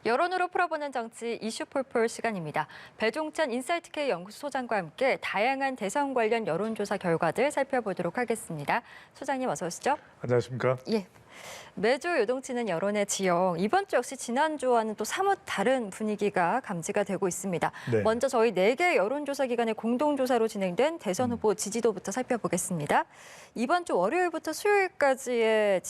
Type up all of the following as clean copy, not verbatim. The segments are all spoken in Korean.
여론으로 풀어보는 정치 이슈 폴폴 시간입니다. 배종찬 인사이트K 연구소장과 함께 다양한 대선 관련 여론조사 결과들 살펴보도록 하겠습니다. 소장님 어서 오시죠. 안녕하십니까? 예. 매주 요동치는 여론의 지형, 이번 주 역시 지난주와는 또 사뭇 다른 분위기가 감지가 되고 있습니다. 네. 먼저 저희 4개 여론조사 기관의 공동조사로 진행된 대선 후보 지지도부터 살펴보겠습니다. 이번 주 월요일부터 수요일까지의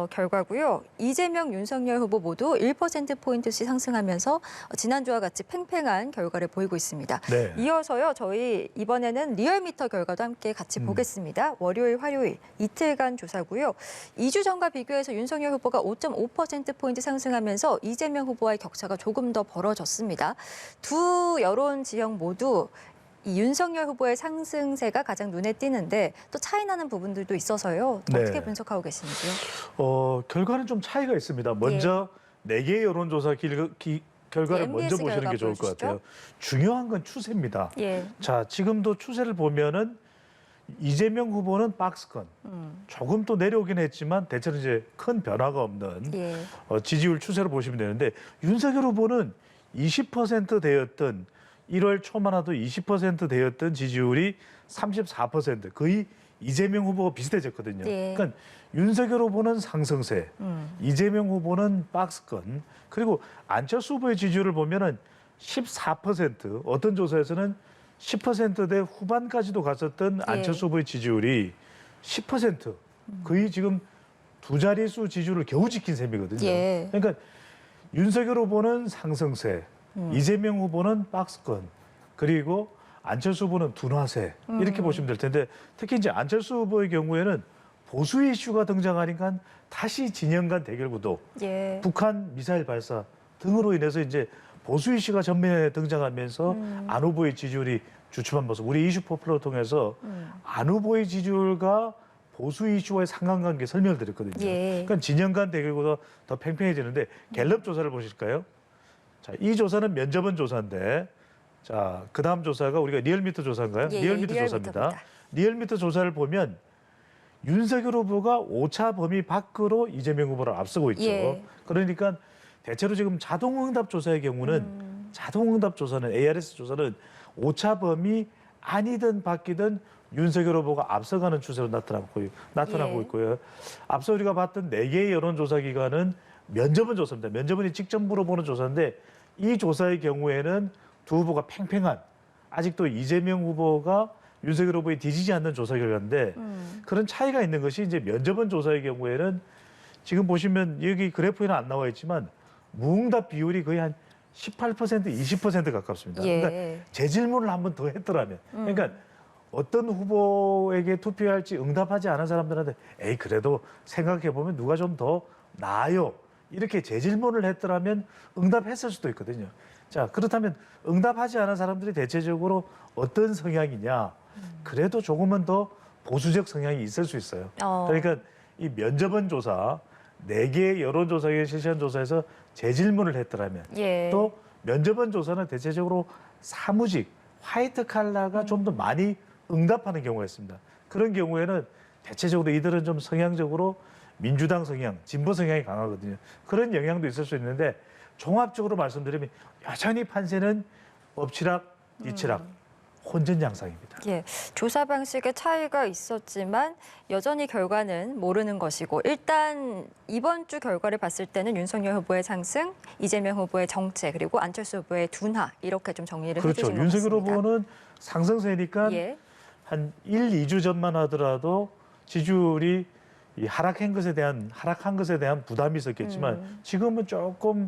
결과고요. 이재명, 윤석열 후보 모두 1%포인트씩 상승하면서 지난주와 같이 팽팽한 결과를 보이고 있습니다. 네. 이어서요, 저희 이번에는 리얼미터 결과도 함께 같이 보겠습니다. 월요일, 화요일 이틀간 조사고요. 2주 전과 비교해서 윤석열 후보가 5.5%포인트 상승하면서 이재명 후보와의 격차가 조금 더 벌어졌습니다. 두 여론 지형 모두 이 윤석열 후보의 상승세가 가장 눈에 띄는데 또 차이 나는 부분들도 있어서요. 네. 어떻게 분석하고 계시는지요? 결과는 좀 차이가 있습니다. 먼저 4개의 여론조사 결과를 먼저 MBS 보시는 결과 게 좋을 것 보여주시죠. 같아요. 중요한 건 추세입니다. 예. 자, 지금도 추세를 보면은 이재명 후보는 박스권. 조금 또 내려오긴 했지만 대체로 이제 큰 변화가 없는 예. 지지율 추세로 보시면 되는데 윤석열 후보는 20% 되었던 1월 초만 해도 20% 되었던 지지율이 34%, 거의 이재명 후보가 비슷해졌거든요. 예. 그러니까 윤석열 후보는 상승세, 이재명 후보는 박스권, 그리고 안철수 후보의 지지율을 보면은 14%, 어떤 조사에서는 10%대 후반까지도 갔었던 안철수 후보의 지지율이 10%, 거의 지금 두 자릿수 지지율을 겨우 지킨 셈이거든요. 예. 그러니까 윤석열 후보는 상승세, 이재명 후보는 박스권, 그리고 안철수 후보는 둔화세, 이렇게 보시면 될 텐데, 특히 이제 안철수 후보의 경우에는 보수 이슈가 등장하니까 다시 진영 간 대결 구도, 예. 북한 미사일 발사 등으로 인해서 이제 보수 이슈가 전면에 등장하면서 안 후보의 지지율이 주춤한 모습. 우리 이슈 포플러를 통해서 안 후보의 지지율과 보수 이슈와의 상관관계 설명을 드렸거든요. 예. 그러니까 진영 간 대결보다 더 팽팽해지는데 갤럽 조사를 보실까요? 자, 이 조사는 면접원 조사인데, 자, 그 다음 조사가 우리가 리얼미터 조사인가요? 예, 리얼미터 리얼미터입니다. 조사입니다. 리얼미터 조사를 보면 윤석열 후보가 오차 범위 밖으로 이재명 후보를 앞서고 있죠. 예. 그러니까 대체로 지금 자동응답 조사의 경우는 자동응답 조사는 ARS 조사는 오차 범위 아니든 바뀌든 윤석열 후보가 앞서가는 추세로 나타나고 예. 있고요. 앞서 우리가 봤던 4개의 여론조사 기관은 면접원 조사입니다. 면접원이 직접 물어보는 조사인데 이 조사의 경우에는 두 후보가 팽팽한, 아직도 이재명 후보가 윤석열 후보에 뒤지지 않는 조사 결과인데 그런 차이가 있는 것이 이제 면접원 조사의 경우에는 지금 보시면 여기 그래프에는 안 나와 있지만 무응답 비율이 거의 한 18%, 20% 가깝습니다. 예. 그러니까 재질문을 한 번 더 했더라면, 그러니까 어떤 후보에게 투표할지 응답하지 않은 사람들한테 에이 그래도 생각해 보면 누가 좀 더 나아요, 이렇게 재질문을 했더라면 응답했을 수도 있거든요. 자, 그렇다면 응답하지 않은 사람들이 대체적으로 어떤 성향이냐? 그래도 조금은 더 보수적 성향이 있을 수 있어요. 그러니까 이 면접원 조사, 4개의 여론조사에 실시한 조사에서 재질문을 했더라면, 예. 또 면접원 조사는 대체적으로 사무직, 화이트 칼라가 좀 더 많이 응답하는 경우가 있습니다. 그런 경우에는 대체적으로 이들은 좀 성향적으로 민주당 성향, 진보 성향이 강하거든요. 그런 영향도 있을 수 있는데 종합적으로 말씀드리면 여전히 판세는 엎치락, 뒤치락, 혼전양상입니다. 예, 조사 방식의 차이가 있었지만 여전히 결과는 모르는 것이고, 일단 이번 주 결과를 봤을 때는 윤석열 후보의 상승, 이재명 후보의 정체, 그리고 안철수 후보의 둔화, 이렇게 좀 정리를 그렇죠. 해주신 것 윤석열 같습니다. 후보는 상승세니까 예. 한 1, 2주 전만 하더라도 지지율이 이 하락한 것에 대한 부담이 있었겠지만 지금은 조금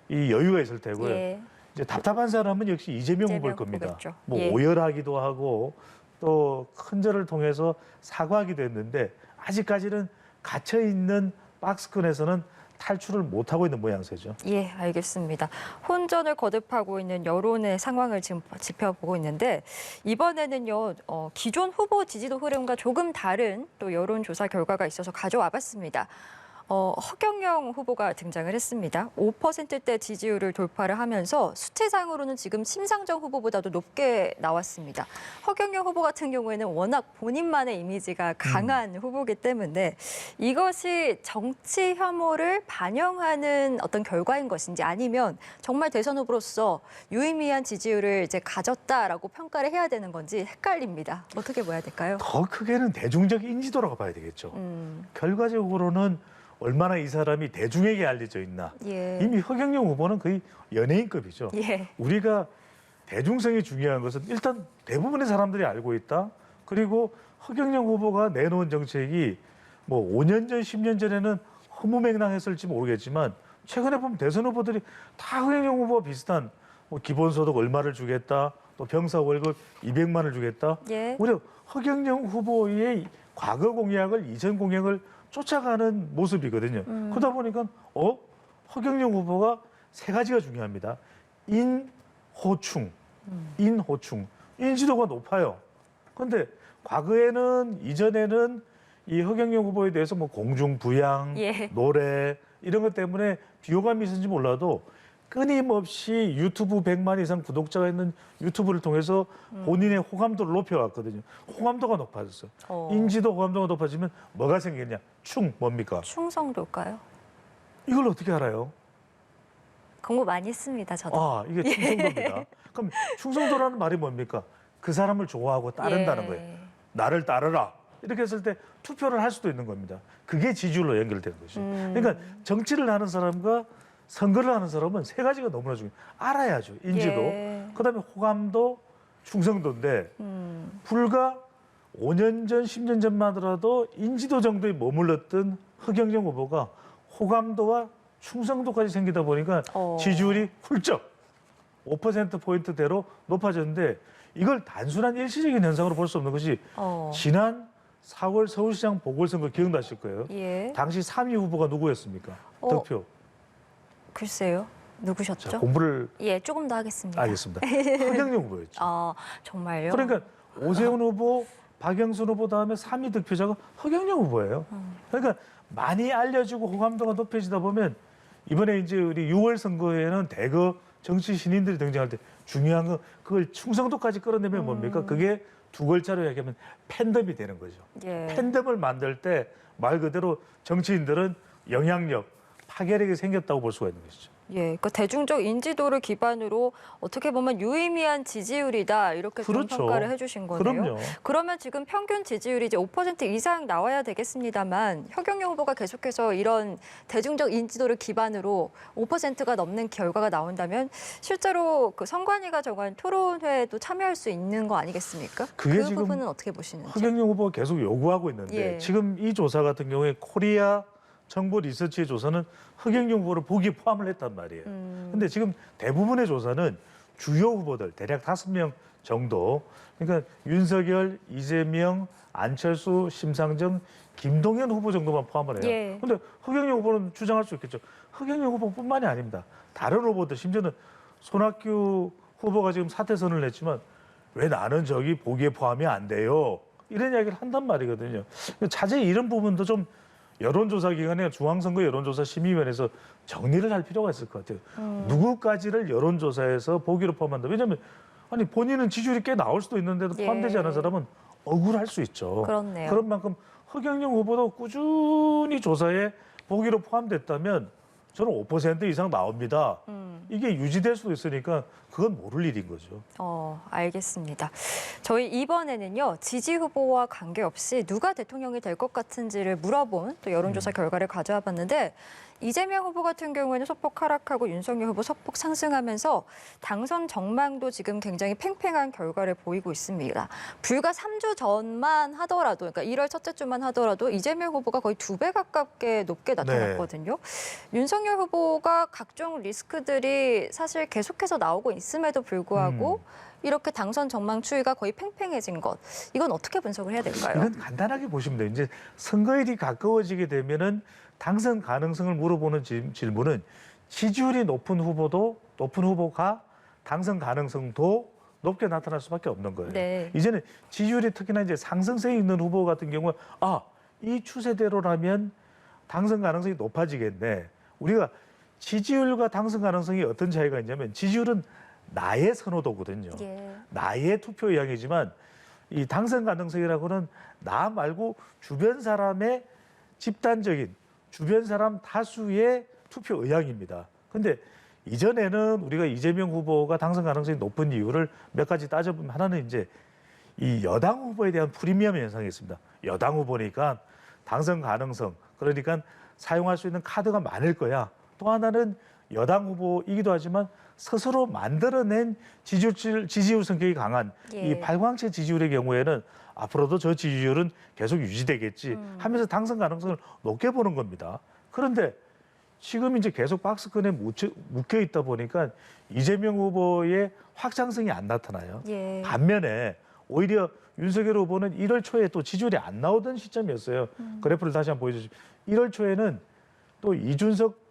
이 여유가 있을 테고요. 예. 이제 답답한 사람은 역시 이재명 후보일 겁니다. 후보겠죠. 뭐 예. 오열하기도 하고 또 큰절을 통해서 사과하기도 했는데 아직까지는 갇혀 있는 박스권에서는 탈출을 못하고 있는 모양새죠. 예, 알겠습니다. 혼전을 거듭하고 있는 여론의 상황을 지금 지켜보고 있는데, 이번에는요, 기존 후보 지지도 흐름과 조금 다른 또 여론조사 결과가 있어서 가져와 봤습니다. 허경영 후보가 등장을 했습니다. 5%대 지지율을 돌파를 하면서 수치상으로는 지금 심상정 후보보다도 높게 나왔습니다. 허경영 후보 같은 경우에는 워낙 본인만의 이미지가 강한 후보이기 때문에 이것이 정치 혐오를 반영하는 어떤 결과인 것인지 아니면 정말 대선 후보로서 유의미한 지지율을 이제 가졌다라고 평가를 해야 되는 건지 헷갈립니다. 어떻게 봐야 될까요? 더 크게는 대중적 인지도라고 봐야 되겠죠. 결과적으로는 얼마나 이 사람이 대중에게 알려져 있나. 예. 이미 허경영 후보는 거의 연예인급이죠. 예. 우리가 대중성이 중요한 것은 일단 대부분의 사람들이 알고 있다. 그리고 허경영 후보가 내놓은 정책이 뭐 5년 전, 10년 전에는 허무맹랑했을지 모르겠지만 최근에 보면 대선 후보들이 다 허경영 후보와 비슷한 뭐 기본소득 얼마를 주겠다. 또 병사 월급 200만 원을 주겠다. 예. 오히려 허경영 후보의 과거 공약을 이전 공약을 쫓아가는 모습이거든요. 그러다 보니까 허경영 후보가 세 가지가 중요합니다. 인호충, 인호충, 인지도가 높아요. 그런데 과거에는 이전에는 이 허경영 후보에 대해서 뭐 공중부양, 예. 노래 이런 것 때문에 비호감이 있었는지 몰라도 끊임없이 유튜브 100만 이상 구독자가 있는 유튜브를 통해서 본인의 호감도를 높여왔거든요. 호감도가 높아졌어요. 인지도 호감도가 높아지면 뭐가 생겼냐? 뭡니까? 충성도일까요? 이걸 어떻게 알아요? 공부 많이 했습니다, 저도. 아, 이게 충성도입니다. 그럼 충성도라는 말이 뭡니까? 그 사람을 좋아하고 따른다는 예. 거예요. 나를 따르라. 이렇게 했을 때 투표를 할 수도 있는 겁니다. 그게 지지율로 연결되는 거죠. 그러니까 정치를 하는 사람과 선거를 하는 사람은 세 가지가 너무나 중요해요. 알아야죠. 인지도. 예. 그다음에 호감도, 충성도인데 불과 5년 전, 10년 전만 하더라도 인지도 정도에 머물렀던 허경영 후보가 호감도와 충성도까지 생기다 보니까 지지율이 훌쩍 5%포인트대로 높아졌는데 이걸 단순한 일시적인 현상으로 볼 수 없는 것이 지난 4월 서울시장 보궐선거 기억나실 거예요. 예. 당시 3위 후보가 누구였습니까? 득표. 글쎄요. 누구셨죠? 자, 공부를 예, 조금 더 하겠습니다. 알겠습니다. 허경영 후보였죠. 정말요? 그러니까 오세훈 후보, 박영순 후보 다음에 3위 득표자가 허경영 후보예요. 그러니까 많이 알려지고 호감도가 높아지다 보면 이번에 이제 우리 6월 선거에는 대거 정치 신인들이 등장할 때 중요한 건 그걸 충성도까지 끌어내면 뭡니까? 그게 두 글자로 얘기하면 팬덤이 되는 거죠. 예. 팬덤을 만들 때 말 그대로 정치인들은 영향력, 파괴력이 생겼다고 볼 수가 있는 것이죠. 예, 그러니까 대중적 인지도를 기반으로 어떻게 보면 유의미한 지지율이다 이렇게 좀 그렇죠. 평가를 해주신 거네요. 그럼요. 그러면 지금 평균 지지율이 이제 5% 이상 나와야 되겠습니다만 허경영 후보가 계속해서 이런 대중적 인지도를 기반으로 5%가 넘는 결과가 나온다면 실제로 그 선관위가 정한 토론회에도 참여할 수 있는 거 아니겠습니까? 그게 그 지금 부분은 어떻게 보시는지? 허경영 후보가 계속 요구하고 있는데 예. 지금 이 조사 같은 경우에 코리아 정보 리서치의 조사는 허경영 후보를 보기에 포함을 했단 말이에요. 근데 지금 대부분의 조사는 주요 후보들 대략 5명 정도. 그러니까 윤석열, 이재명, 안철수, 심상정, 김동연 후보 정도만 포함을 해요. 예. 근데 허경영 후보는 주장할 수 있겠죠. 허경영 후보뿐만이 아닙니다. 다른 후보들 심지어는 손학규 후보가 지금 사퇴 선언을 했지만 왜 나는 저기 보기에 포함이 안 돼요. 이런 이야기를 한단 말이거든요. 자세히 이런 부분도 좀 여론조사 기관에 중앙선거 여론조사 심의위원회에서 정리를 할 필요가 있을 것 같아요. 누구까지를 여론조사에서 보기로 포함한다. 왜냐하면 아니 본인은 지지율이 꽤 나올 수도 있는데도 포함되지 예. 않은 사람은 억울할 수 있죠. 그렇네요. 그런 만큼 허경영 후보도 꾸준히 조사에 보기로 포함됐다면 저는 5% 이상 나옵니다. 이게 유지될 수도 있으니까 그건 모를 일인 거죠. 알겠습니다. 저희 이번에는요, 지지 후보와 관계없이 누가 대통령이 될 것 같은지를 물어본 또 여론조사 결과를 가져와 봤는데 이재명 후보 같은 경우에는 소폭 하락하고 윤석열 후보 소폭 상승하면서 당선 전망도 지금 굉장히 팽팽한 결과를 보이고 있습니다. 불과 3주 전만 하더라도, 그러니까 1월 첫째 주만 하더라도 이재명 후보가 거의 2배 가깝게 높게 나타났거든요. 윤석열 후보가 각종 리스크들이 사실 계속해서 나오고 있음에도 불구하고 이렇게 당선 전망 추이가 거의 팽팽해진 것. 이건 어떻게 분석을 해야 될까요? 이건 간단하게 보시면 돼요. 이제 선거일이 가까워지게 되면은 당선 가능성을 물어보는 질문은 지지율이 높은 후보가 당선 가능성도 높게 나타날 수밖에 없는 거예요. 네. 이제는 지지율이 특히나 이제 상승세에 있는 후보 같은 경우는 이 추세대로라면 당선 가능성이 높아지겠네. 우리가 지지율과 당선 가능성이 어떤 차이가 있냐면 지지율은 나의 선호도거든요. 예. 나의 투표 의향이지만 이 당선 가능성이라고는 나 말고 주변 사람의 집단적인 주변 사람 다수의 투표 의향입니다. 근데 이전에는 우리가 이재명 후보가 당선 가능성이 높은 이유를 몇 가지 따져보면 하나는 이제 이 여당 후보에 대한 프리미엄 현상이 있습니다. 여당 후보니까 당선 가능성, 그러니까 사용할 수 있는 카드가 많을 거야. 또 하나는 여당 후보이기도 하지만 스스로 만들어낸 지지율 성격이 강한 예. 이 발광체 지지율의 경우에는 앞으로도 저 지지율은 계속 유지되겠지 하면서 당선 가능성을 높게 보는 겁니다. 그런데 지금 이제 계속 박스권에 묶여 있다 보니까 이재명 후보의 확장성이 안 나타나요. 예. 반면에 오히려 윤석열 후보는 1월 초에 또 지지율이 안 나오던 시점이었어요. 그래프를 다시 한번 보여주시죠. 1월 초에는 또 이준석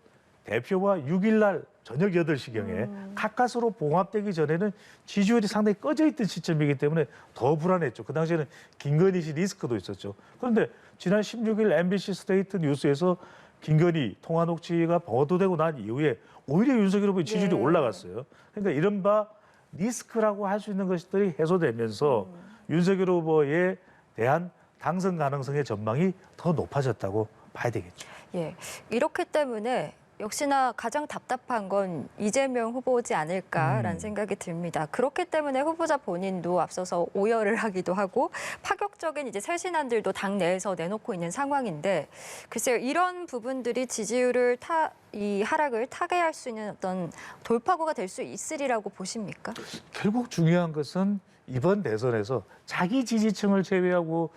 대표와 6일 날 저녁 8시경에 가까스로 봉합되기 전에는 지지율이 상당히 꺼져 있던 시점이기 때문에 더 불안했죠. 그 당시에는 김건희 씨 리스크도 있었죠. 그런데 지난 16일 MBC 스트레이트 뉴스에서 김건희 통화 녹취가 보도되고 난 이후에 오히려 윤석열 후보의 지지율이 예. 올라갔어요. 그러니까 이른바 리스크라고 할 수 있는 것들이 해소되면서 윤석열 후보에 대한 당선 가능성의 전망이 더 높아졌다고 봐야 되겠죠. 예. 이렇기 때문에 역시나 가장 답답한 건 이재명 후보지 않을까라는 생각이 듭니다. 그렇기 때문에 후보자 본인도 앞서서 오열을 하기도 하고 파격적인 이제 새 신안들도 당 내에서 내놓고 있는 상황인데 글쎄요, 이런 부분들이 지지율을 이 하락을 타개할 수 있는 어떤 돌파구가 될 수 있으리라고 보십니까? 결국 중요한 것은 이번 대선에서 자기 지지층을 제외하고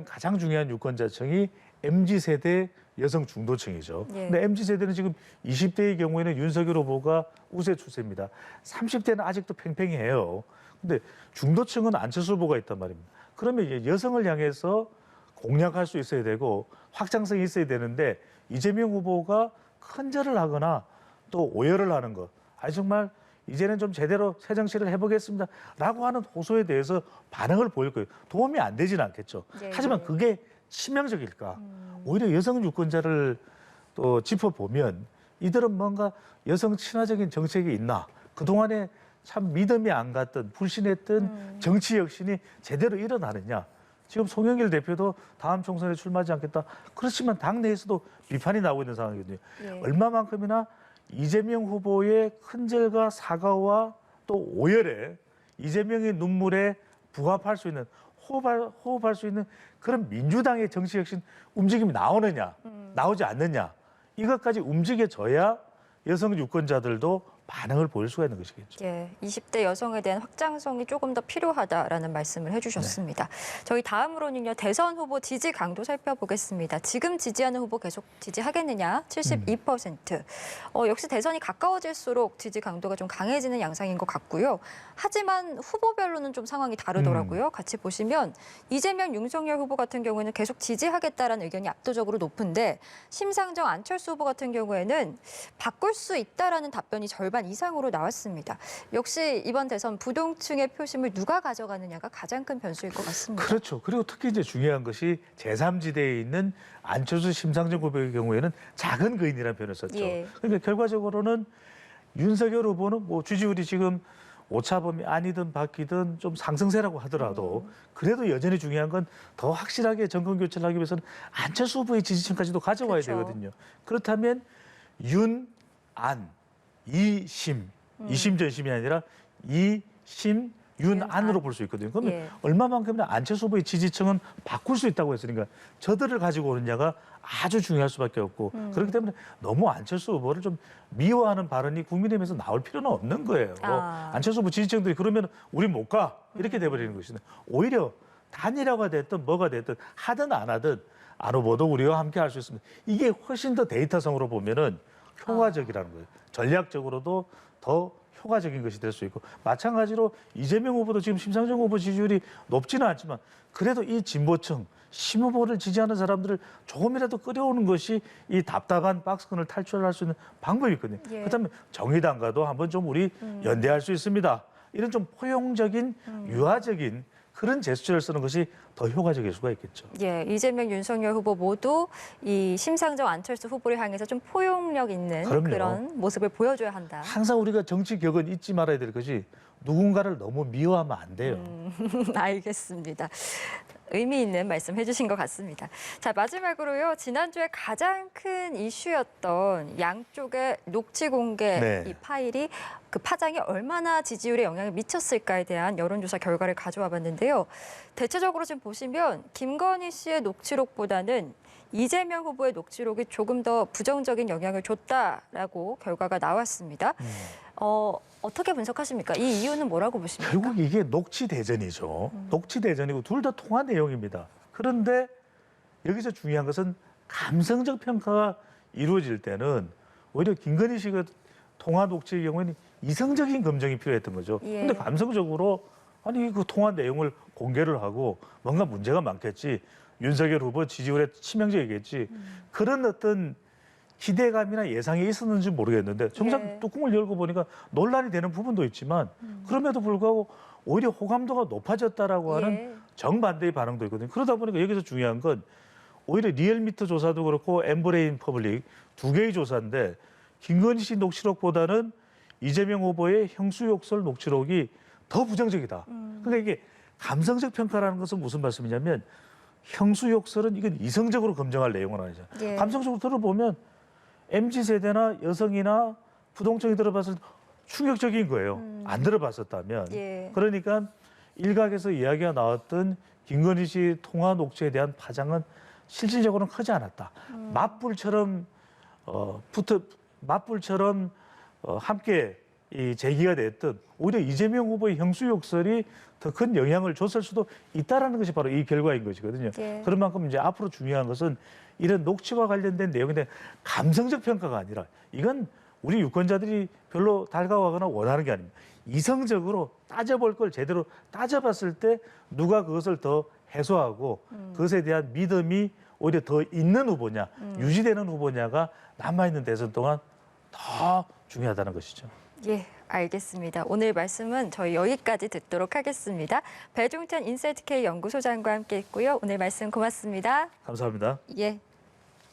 가장 중요한 유권자층이 MZ세대 여성 중도층이죠. 예. 근데 MZ세대는 지금 20대의 경우에는 윤석열 후보가 우세 추세입니다. 30대는 아직도 팽팽해요. 근데 중도층은 안철수 후보가 있단 말입니다. 그러면 이제 여성을 향해서 공략할 수 있어야 되고 확장성이 있어야 되는데 이재명 후보가 큰절을 하거나 또 오열을 하는 것. 아니 정말 이제는 좀 제대로 새 정치를 해보겠습니다. 라고 하는 호소에 대해서 반응을 보일 거예요. 도움이 안 되지는 않겠죠. 예, 하지만 예. 그게 치명적일까? 오히려 여성 유권자를 또 짚어보면 이들은 뭔가 여성 친화적인 정책이 있나? 그동안에 참 믿음이 안 갔던 불신했던 정치 혁신이 제대로 일어나느냐? 지금 송영길 대표도 다음 총선에 출마하지 않겠다. 그렇지만 당내에서도 비판이 나오고 있는 상황이거든요. 예. 얼마만큼이나 이재명 후보의 큰절과 사과와 또 오열에 이재명의 눈물에 부합할 수 있는 호흡할 수 있는 그런 민주당의 정치혁신 움직임이 나오느냐, 나오지 않느냐. 이것까지 움직여져야 여성 유권자들도 반응을 보일 수가 있는 것이겠죠. 예, 20대 여성에 대한 확장성이 조금 더 필요하다라는 말씀을 해주셨습니다. 저희 다음으로는요, 대선 후보 지지 강도 살펴보겠습니다. 지금 지지하는 후보 계속 지지하겠느냐? 72%. 역시 대선이 가까워질수록 지지 강도가 좀 강해지는 양상인 것 같고요. 하지만 후보별로는 좀 상황이 다르더라고요. 같이 보시면 이재명, 윤석열 후보 같은 경우에는 계속 지지하겠다라는 의견이 압도적으로 높은데 심상정, 안철수 후보 같은 경우에는 바꿀 수 있다라는 답변이 절반 이상으로 나왔습니다. 역시 이번 대선 부동층의 표심을 누가 가져가느냐가 가장 큰 변수일 것 같습니다. 그렇죠. 그리고 특히 이제 중요한 것이 제3지대에 있는 안철수, 심상정 후보의 경우에는 작은 거인이라는 표현을 썼죠. 예. 그러니까 결과적으로는 윤석열 후보는 뭐 지지율이 지금 오차범위 아니든 바뀌든 좀 상승세라고 하더라도 그래도 여전히 중요한 건 더 확실하게 정권 교체를 하기 위해서는 안철수 후보의 지지층까지도 가져와야 그렇죠. 되거든요. 그렇다면 윤, 안, 이심, 이심 전심이 아니라 이심, 윤, 안으로 볼 수 있거든요. 그러면 예. 얼마만큼이나 안철수 후보의 지지층은 바꿀 수 있다고 했으니까 저들을 가지고 오느냐가 아주 중요할 수밖에 없고 그렇기 때문에 너무 안철수 후보를 좀 미워하는 발언이 국민의힘에서 나올 필요는 없는 거예요. 안철수 후보 지지층들이 그러면 우리 못 가 이렇게 돼버리는 것인데 오히려 단일화가 됐든 뭐가 됐든 하든 안 하든 안 후보도 우리와 함께 할 수 있습니다. 이게 훨씬 더 데이터성으로 보면은 효과적이라는 거예요. 전략적으로도 더 효과적인 것이 될 수 있고 마찬가지로 이재명 후보도 지금 심상정 후보 지지율이 높지는 않지만 그래도 이 진보층 심 후보를 지지하는 사람들을 조금이라도 끌어오는 것이 이 답답한 박스권을 탈출할 수 있는 방법이거든요. 예. 그렇다면 정의당과도 한번 좀 우리 연대할 수 있습니다. 이런 좀 포용적인 유화적인 그런 제스처를 쓰는 것이 더 효과적일 수가 있겠죠. 예, 이재명, 윤석열 후보 모두 이 심상정, 안철수 후보를 향해서 좀 포용력 있는 그럼요. 그런 모습을 보여줘야 한다. 항상 우리가 정치 격은 잊지 말아야 될 것이 누군가를 너무 미워하면 안 돼요. 알겠습니다. 의미 있는 말씀 해주신 것 같습니다. 자, 마지막으로요. 지난주에 가장 큰 이슈였던 양쪽의 녹취 공개 네. 이 파일이 그 파장이 얼마나 지지율에 영향을 미쳤을까에 대한 여론조사 결과를 가져와 봤는데요. 대체적으로 지금 보시면 김건희 씨의 녹취록보다는 이재명 후보의 녹취록이 조금 더 부정적인 영향을 줬다라고 결과가 나왔습니다. 어떻게 분석하십니까? 이 이유는 뭐라고 보십니까? 결국 이게 녹취 대전이죠. 녹취 대전이고 둘 다 통한 내용입니다. 그런데 여기서 중요한 것은 감성적 평가가 이루어질 때는 오히려 김건희 씨가 통화 녹취의 경우에는 이성적인 검증이 필요했던 거죠. 예. 근데 감성적으로 아니 그 통화 내용을 공개를 하고 뭔가 문제가 많겠지. 윤석열 후보 지지율에 치명적이겠지. 그런 어떤 기대감이나 예상이 있었는지 모르겠는데 정작 예. 뚜껑을 열고 보니까 논란이 되는 부분도 있지만 그럼에도 불구하고 오히려 호감도가 높아졌다라고 하는 예. 정반대의 반응도 있거든요. 그러다 보니까 여기서 중요한 건 오히려 리얼미터 조사도 그렇고 엠브레인 퍼블릭 두 개의 조사인데 김건희 씨 녹취록보다는 이재명 후보의 형수욕설 녹취록이 더 부정적이다. 그러니까 이게 감성적 평가라는 것은 무슨 말씀이냐면 형수욕설은 이건 이성적으로 검증할 내용은 아니죠. 예. 감성적으로 들어보면 MZ세대나 여성이나 부동층이 들어봤을 때 충격적인 거예요. 안 들어봤었다면. 예. 그러니까 일각에서 이야기가 나왔던 김건희 씨 통화 녹취에 대한 파장은 실질적으로는 크지 않았다. 맞불처럼 함께 이 제기가 됐던 오히려 이재명 후보의 형수욕설이 더 큰 영향을 줬을 수도 있다라는 것이 바로 이 결과인 것이거든요. 예. 그런 만큼 이제 앞으로 중요한 것은 이런 녹취와 관련된 내용에 대한 감성적 평가가 아니라 이건 우리 유권자들이 별로 달가워하거나 원하는 게 아닙니다. 이성적으로 따져볼 걸 제대로 따져봤을 때 누가 그것을 더 해소하고 그것에 대한 믿음이 오히려 더 있는 후보냐, 유지되는 후보냐가 남아있는 대선 동안 더 중요하다는 것이죠. 예, 알겠습니다. 오늘 말씀은 저희 여기까지 듣도록 하겠습니다. 배종찬 인사이트K 연구소장과 함께했고요. 오늘 말씀 고맙습니다. 감사합니다. 예.